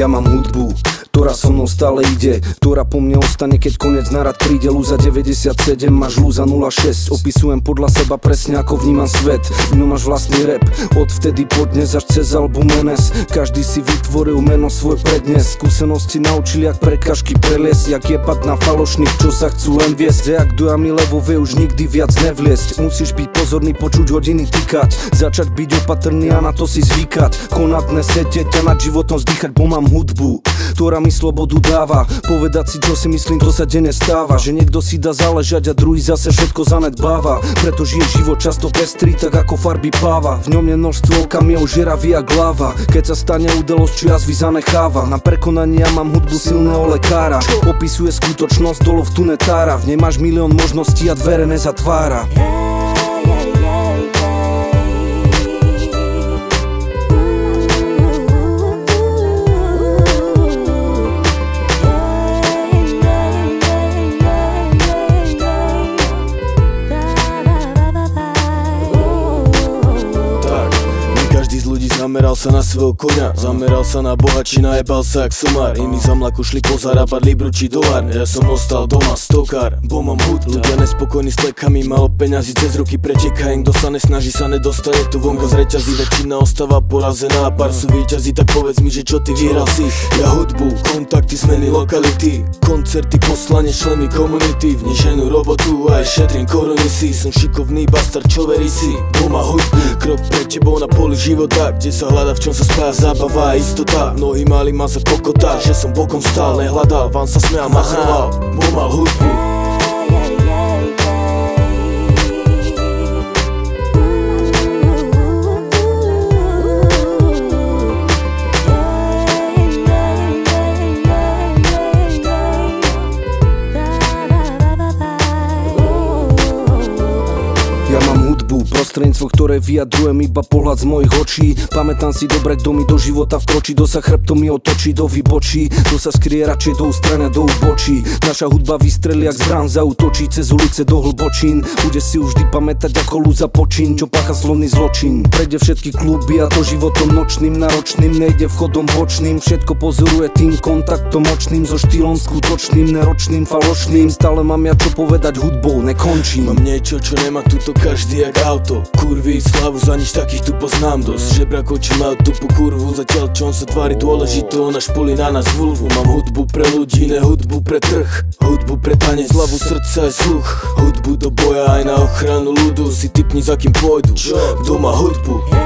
Ja mám hudbu, ktorá so mnou stále ide, ktorá po mne ostane, keď koniec na rad príde. Lúza 97, máš lúza 06. Opisujem podľa seba presne ako vnímam svet. No máš vlastný rap, odvtedy po dnes až cez album NS. Každý si vytvoril meno svoj prednes. Skúsenosti naučili, jak prekažky preliesť, jak jebať na falošných, čo sa chcú len viesť. Jak dojami levo vie už nikdy viac nevliesť. Musíš byť pozorný, počuť hodiny tikať, začať byť opatrný a na to si zvykať. Konať nesete ťa nad životom zdýchať, bo mám hudbu, ktorá mi slobodu dáva. Povedať si, čo si myslím, to sa denne stáva. Že niekto si dá záležať a druhý zase všetko zanedbáva. Preto žije život často pestrý, tak ako farby páva. V ňom je množstvo okamiov, žeravý a hlava. Keď sa stane udalosť, čo jazvy zanecháva. Na prekonanie ja mám hudbu silného lekára. Opisuje skutočnosť, dolov tu netára. V nej máš milión možností a dvere nezatvára. Zameral sa na svojho koňa, zameral sa na Boha, či najebal sa jak somár. Iní za mlaku šli pozarábať libru či dolár, ja som ostal doma stokár, bo mám hudbu. Ľudia nespokojní s lekami, málo peňazí cez ruky preteka. Kto sa nesnaží, sa nedostane tu vonko z reťazí. Väčšina ostáva porazená, pár sú víťazí, tak povedz mi, že čo ty vyhral si. Ja hudbu, kontakty, zmeny lokality, koncerty, poslanie členmi komunity. V nej ženu robotu aj šetrím koruny si. Som šikovný bastard, čo verí si, bo má hudbu. Krok pred tebou na poli života, kde sa hľada, v čom sa spája zábava a istota. Mnohí mali ma za kokota, že som bokom stál, nehľadal, vám sa smial, machroval, bo mal hudbu. Ja mám hudbu, prostredníctvo, ktoré vyjadrujem iba pohľad z mojich očí. Pamätám si dobre, kto mi do života vkročí, kto sa chrbtom mi otočí, do vybočí, kto sa skrie radšej do ústrania, do ubočí. Naša hudba vystrelí, jak zbraň zaútočí cez ulice do hlbočín. Bude si vždy pamätať ako lúza počín, čo pácha slovný zločin. Prejde všetky kluby a to životom nočným, náročným, nejde vchodom bočným. Všetko pozoruje tým kontaktom očným, so štýlom skutočným, neročným, falošným. Stále mám ja čo povedať, hudbou nekončím. Mám niečo, čo nemá tuto každý jak auto. Kurvy, slavu, za nič takých tu poznám dosť. Žebrakov, čo majú tupú kurvu, zatiaľ čo on sa tvári dôležito, ona špulí na nás vulvu. Mám hudbu pre ľudí, ne hudbu pre trh, hudbu pre tanec, hlavu, srdce aj sluch. Hudbu do boja aj na ochranu ľudu, si typni za kým pôjdu, kto má hudbu.